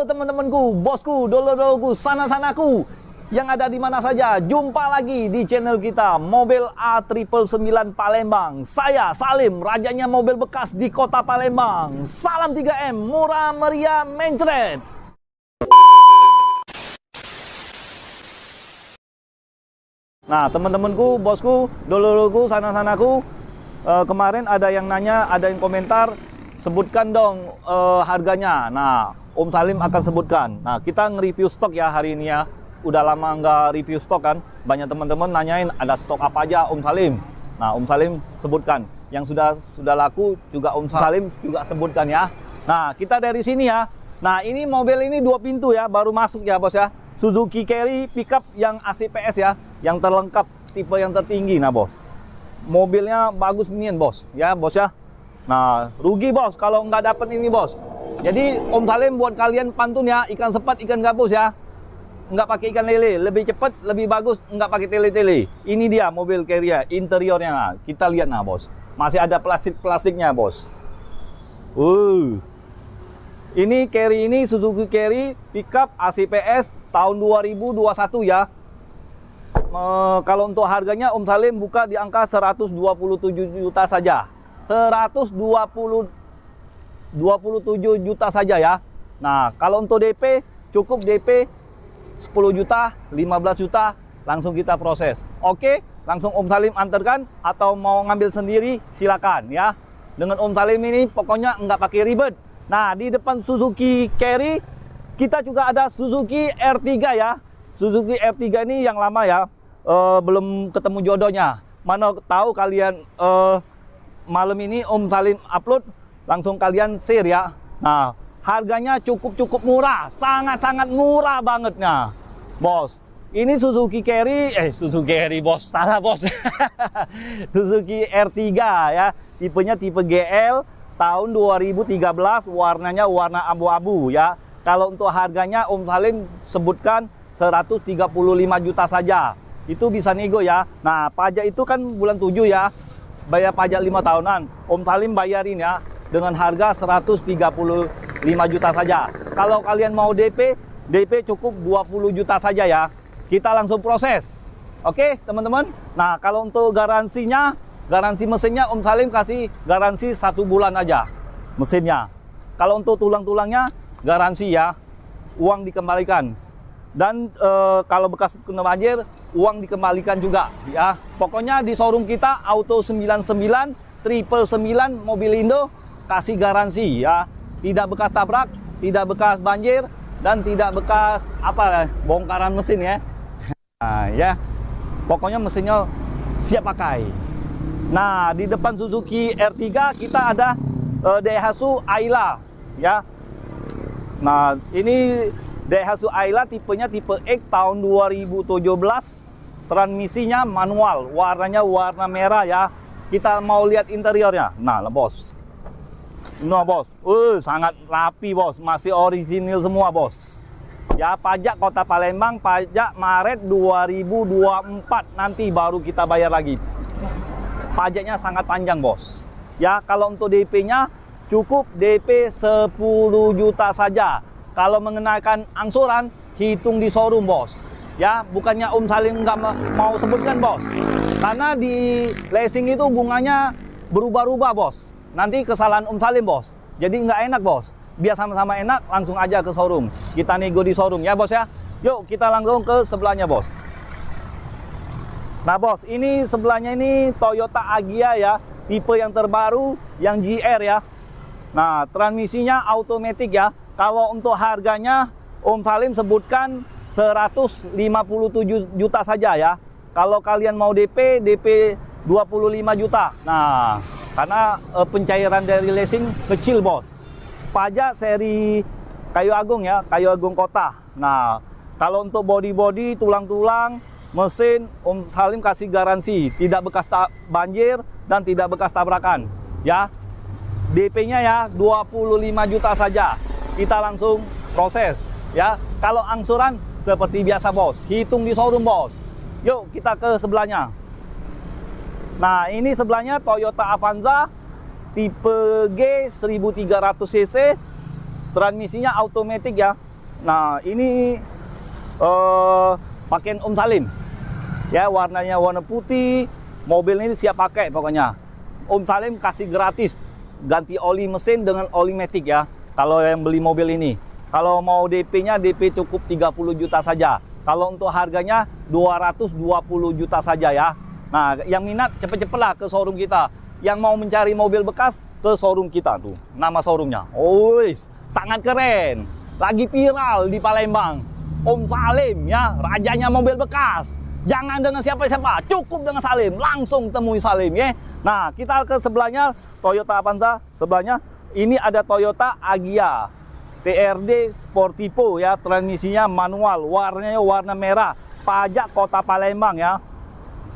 Halo teman-temanku, bosku, dolo-doloku, sana-sanaku yang ada di mana saja. Jumpa lagi di channel kita Mobil A999 Palembang. Saya Salim, rajanya mobil bekas di kota Palembang. Salam 3M, murah meriah mencret. Nah teman-temanku, bosku, dolo-doloku, sana-sanaku, kemarin ada yang nanya, ada yang komentar, sebutkan dong harganya. Nah, Om Salim akan sebutkan. Nah, kita nge-review stok ya hari ini ya. Udah lama nggak review stok kan. Banyak teman-teman nanyain ada stok apa aja Om Salim. Nah, Om Salim sebutkan. Yang sudah laku juga Om Salim juga sebutkan ya. Nah, kita dari sini ya. Nah, ini mobil ini 2 pintu ya, baru masuk ya bos ya. Suzuki Carry pickup yang ACPS ya, yang terlengkap tipe yang tertinggi. Nah bos, mobilnya bagus beginian bos ya bos ya. Nah, rugi bos kalau nggak dapet ini bos. Jadi Om Salim buat kalian pantun ya, ikan sepat, ikan gabus ya. Nggak pakai ikan lele, lebih cepat, lebih bagus, nggak pakai tele-tele. Ini dia mobil Carry interiornya. Nah, kita lihat nah bos. Masih ada plastiknya bos. Ini Carry ini Suzuki Carry pickup ACPS tahun 2021 ya. Kalau untuk harganya Om Salim buka di angka 127 juta saja. 127 juta saja ya. Nah, kalau untuk DP cukup DP 10 juta, 15 juta langsung kita proses. Oke, langsung Om Salim antarkan atau mau ngambil sendiri silakan ya. Dengan Om Salim ini pokoknya nggak pakai ribet. Nah, di depan Suzuki Carry kita juga ada Suzuki R3 ya. Suzuki R3 ini yang lama ya. Belum ketemu jodohnya. Mana tahu kalian malam ini Om Salim upload, langsung kalian share ya. Nah, harganya cukup murah, sangat murah bangetnya bos. Ini Suzuki Carry, bos, salah bos. Suzuki R3 ya, tipenya tipe GL tahun 2013, warnanya warna abu-abu ya. Kalau untuk harganya Om Salim sebutkan 135 juta saja. Itu bisa nego ya. Nah, pajak itu kan bulan 7 ya. Bayar pajak 5 tahunan. Om Salim bayarin ya dengan harga 135 juta saja. Kalau kalian mau DP cukup 20 juta saja ya. Kita langsung proses. Oke, teman-teman. Nah, kalau untuk garansinya, garansi mesinnya Om Salim kasih garansi 1 bulan aja mesinnya. Kalau untuk tulang-tulangnya garansi ya, uang dikembalikan. Dan kalau bekas kena banjir, uang dikembalikan juga ya. Pokoknya di showroom kita Auto 99 999 Mobilindo kasih garansi ya. Tidak bekas tabrak, tidak bekas banjir, dan tidak bekas bongkaran mesin ya. Nah, ya. Pokoknya mesinnya siap pakai. Nah, di depan Suzuki R3 kita ada Daihatsu Ayla ya. Nah, ini Daihatsu Ayla tipenya tipe X tahun 2017. Transmisinya manual, warnanya warna merah ya. Kita mau lihat interiornya. Nah, bos. Nah, bos. Sangat rapi, bos. Masih orisinil semua, bos. Ya, pajak Kota Palembang, pajak Maret 2024 nanti baru kita bayar lagi. Pajaknya sangat panjang, bos. Ya, kalau untuk DP-nya cukup DP 10 juta saja. Kalau mengenakan angsuran, hitung di showroom, bos. Ya, bukannya Om Salim nggak mau sebutkan, bos. Karena di leasing itu bunganya berubah-ubah, bos. Nanti kesalahan Om Salim, bos. Jadi nggak enak, bos. Biar sama-sama enak, langsung aja ke showroom. Kita nego di showroom, ya, bos ya. Yuk, kita langsung ke sebelahnya, bos. Nah, bos, ini sebelahnya ini Toyota Agya ya. Tipe yang terbaru, yang GR ya. Nah, transmisinya automatic ya. Kalau untuk harganya Om Salim sebutkan 157 juta saja ya. Kalau kalian mau DP 25 juta. Nah, karena pencairan dari leasing kecil, bos. Pajak seri Kayu Agung ya, Kayu Agung Kota. Nah, kalau untuk body-body, tulang-tulang, mesin, Om Salim kasih garansi tidak bekas banjir dan tidak bekas tabrakan ya. DP-nya ya 25 juta saja. Kita langsung proses ya. Kalau angsuran seperti biasa, bos. Hitung di showroom, bos. Yuk kita ke sebelahnya. Nah, ini sebelahnya Toyota Avanza tipe G 1300 cc. Transmisinya automatic ya. Nah, ini pakaian Om Salim. Ya, warnanya warna putih. Mobil ini siap pakai pokoknya. Om Salim kasih gratis ganti oli mesin dengan oli matic ya. Kalau yang beli mobil ini. Kalau mau DP-nya, DP cukup 30 juta saja. Kalau untuk harganya 220 juta saja ya. Nah, yang minat cepet-cepetlah ke showroom kita. Yang mau mencari mobil bekas, ke showroom kita tuh. Nama showroomnya. Sangat keren. Lagi viral di Palembang. Om Salim ya, rajanya mobil bekas. Jangan dengan siapa-siapa, cukup dengan Salim. Langsung temui Salim ya. Nah, kita ke sebelahnya Toyota Avanza. Sebelahnya ini ada Toyota Agya TRD Sportivo ya, transmisinya manual, warnanya warna merah, pajak Kota Palembang ya.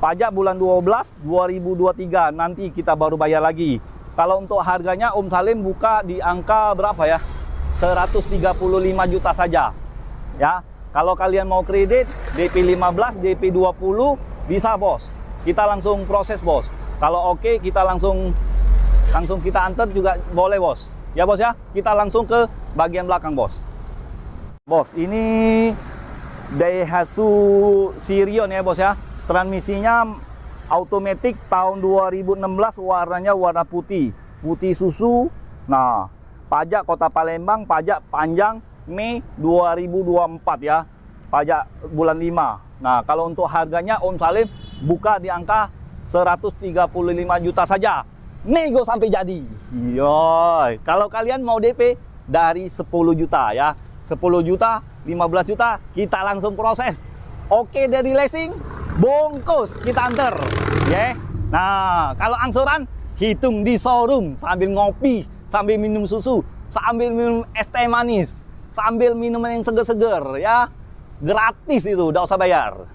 Pajak bulan 12 2023, nanti kita baru bayar lagi. Kalau untuk harganya Om Salim buka di angka berapa ya? 135 juta saja. Ya. Kalau kalian mau kredit DP 15, DP 20 bisa, Bos. Kita langsung proses, Bos. Kalau oke, kita langsung kita antar juga boleh, Bos. Ya, Bos ya. Kita langsung ke bagian belakang, Bos. Bos, ini Daihatsu Sirion ya, Bos ya. Transmisinya automatic tahun 2016, warnanya warna putih. Putih susu. Nah, pajak Kota Palembang, pajak panjang Mei 2024 ya. Pajak bulan 5. Nah, kalau untuk harganya Om Salim buka di angka 135 juta saja. Nego sampai jadi. Yoi. Kalau kalian mau DP dari 10 juta ya. 10 juta, 15 juta kita langsung proses. Oke dari leasing, bungkus kita anter. Ya. Nah, kalau angsuran hitung di showroom sambil ngopi, sambil minum susu, sambil minum es teh manis, sambil minuman yang seger-seger ya. Gratis itu, udah usah bayar.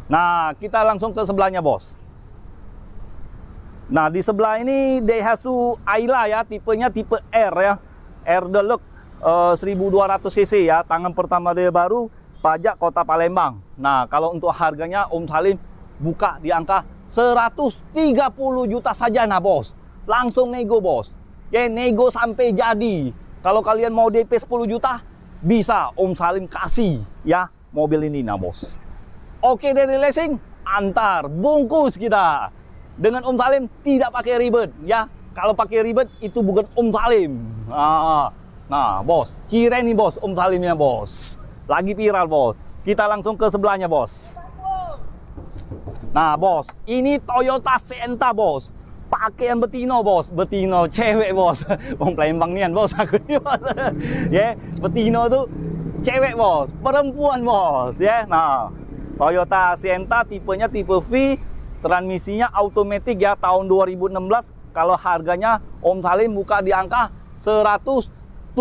Nah, kita langsung ke sebelahnya, Bos. Nah, di sebelah ini Daihatsu Ayla ya, tipenya tipe R ya. R Deluxe 1200 cc ya, tangan pertama dia baru, pajak Kota Palembang. Nah, kalau untuk harganya Om Salim buka di angka 130 juta saja nah, Bos. Langsung nego, Bos. Ya, nego sampai jadi. Kalau kalian mau DP 10 juta, bisa Om Salim kasih ya mobil ini nah, Bos. Oke dari leasing, antar, bungkus kita. Dengan Om Salim tidak pakai ribet ya. Kalau pakai ribet itu bukan Om Salim. Nah, Bos, kira nih, Bos, Om Salimnya, Bos. Lagi viral, Bos. Kita langsung ke sebelahnya, Bos. Nah, Bos, ini Toyota Sienta, Bos. Pakaian betino, Bos. Betino cewek, Bos. Wong Palembang nian, Bos. Aku nih, Bos. Ya, betino tuh cewek, Bos. Perempuan, Bos. Ya, nah, Toyota Sienta tipenya tipe V. Transmisinya automatic ya, tahun 2016. Kalau harganya Om Salim buka di angka 175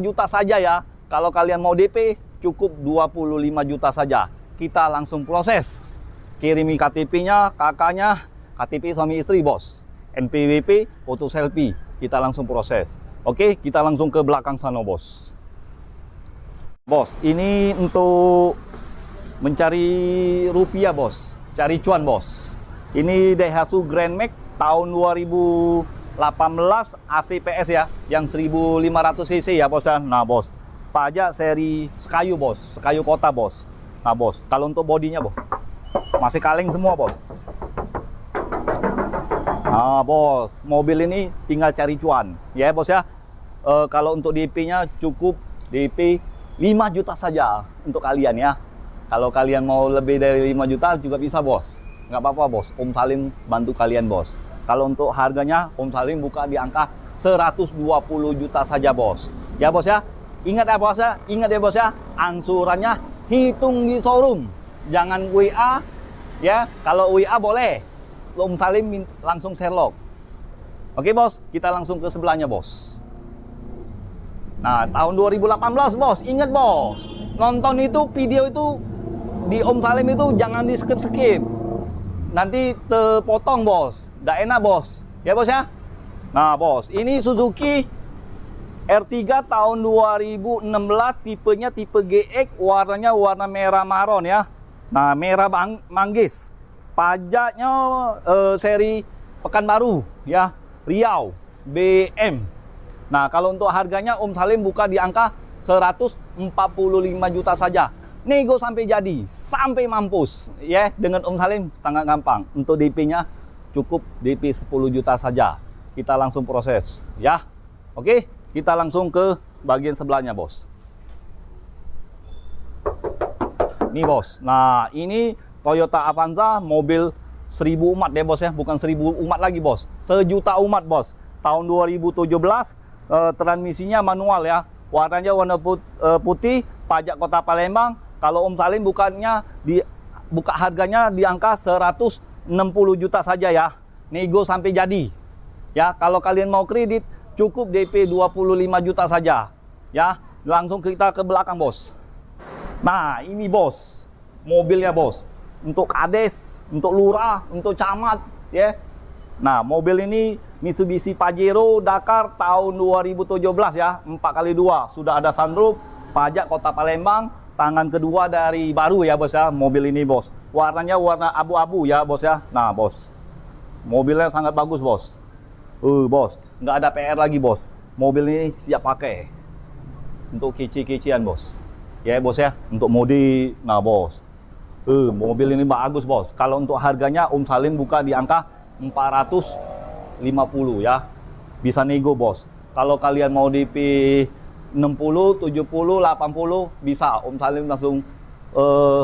juta saja ya. Kalau kalian mau DP cukup 25 juta saja. Kita langsung proses. Kirimi KTP-nya, kakaknya, KTP suami istri, Bos. NPWP, foto selfie. Kita langsung proses. Oke, kita langsung ke belakang sana, Bos. Bos, ini untuk mencari rupiah, Bos. Cari cuan, Bos. Ini Daihatsu Grand Max tahun 2018 ACPS ya, yang 1500 cc ya, Bos. Nah, Bos, pajak seri Sekayu, Bos. Sekayu Kota, Bos. Nah, Bos, kalau untuk bodinya, Bos, masih kaleng semua, Bos. Nah, Bos, mobil ini tinggal cari cuan ya, Bos ya. Kalau untuk DP-nya cukup DP 5 juta saja untuk kalian ya. Kalau kalian mau lebih dari 5 juta juga bisa, Bos. Nggak apa-apa, Bos. Om Salim bantu kalian, Bos. Kalau untuk harganya, Om Salim buka di angka 120 juta saja, Bos. Ya, Bos ya. Ingat ya, Bos ya. Ingat ya, Bos ya. Angsurannya hitung di showroom. Jangan WA. Ya, kalau WA boleh. Om Salim langsung Sherlock. Oke, Bos. Kita langsung ke sebelahnya, Bos. Nah, tahun 2018, Bos. Ingat, Bos. Nonton itu, video itu di Om Salim itu jangan di skip-skip. Nanti terpotong, Bos. Nggak enak, Bos. Ya, Bos ya. Nah, Bos, ini Suzuki R3 tahun 2016, tipenya tipe GX, warnanya warna merah maron ya. Nah, merah manggis. Pajaknya seri Pekanbaru ya, Riau, BM. Nah, kalau untuk harganya Om Salim buka di angka 130 45 juta saja. Nego sampai jadi, sampai mampus. Ya, dengan Om Salim sangat gampang. Untuk DP-nya cukup DP 10 juta saja. Kita langsung proses, ya. Oke, kita langsung ke bagian sebelahnya, Bos. Nih, Bos. Nah, ini Toyota Avanza mobil 1000 umat ya, Bos ya. Bukan 1000 umat lagi, Bos. 1.000.000 umat, Bos. Tahun 2017, transmisinya manual ya. Warnanya warna putih, pajak Kota Palembang. Kalau Om Salim buka harganya di angka 160 juta saja ya. Nego sampai jadi. Ya, kalau kalian mau kredit cukup DP 25 juta saja. Ya, langsung kita ke belakang, Bos. Nah, ini, Bos. Mobilnya, Bos. Untuk kades, untuk lurah, untuk camat, ya. Nah, mobil ini Mitsubishi Pajero Dakar tahun 2017 ya, 4x2. Sudah ada sunroof, pajak Kota Palembang. Tangan kedua dari baru ya, Bos ya, mobil ini, Bos. Warnanya warna abu-abu ya, Bos ya. Nah, Bos, mobilnya sangat bagus, Bos. Bos, nggak ada PR lagi, Bos. Mobil ini siap pakai untuk kece-kecean, Bos. Ya, Bos ya, untuk modi. Nah, Bos, mobil ini bagus, Bos. Kalau untuk harganya Om Salim buka di angka 450 ya. Bisa nego, Bos. Kalau kalian mau DP 60, 70, 80 bisa. Om Salim langsung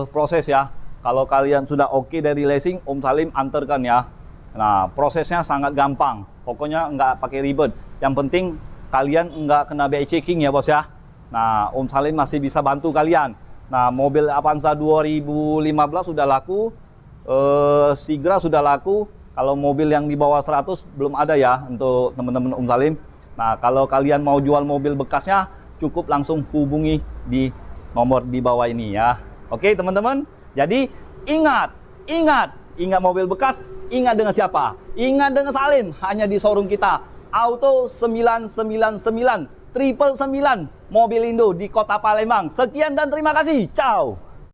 proses ya. Kalau kalian sudah oke dari leasing, Om Salim antarkan ya. Nah, prosesnya sangat gampang. Pokoknya nggak pakai ribet. Yang penting kalian nggak kena BI checking ya, Bos ya. Nah, Om Salim masih bisa bantu kalian. Nah, mobil Avanza 2015 sudah laku, Sigra sudah laku. Kalau mobil yang di bawah 100 belum ada ya untuk teman-teman Om Salim. Nah, kalau kalian mau jual mobil bekasnya, cukup langsung hubungi di nomor di bawah ini ya. Oke, teman-teman. Jadi ingat mobil bekas, ingat dengan siapa? Ingat dengan Salim, hanya di showroom kita. Auto 999 999 Mobil Indo di Kota Palembang. Sekian dan terima kasih. Ciao.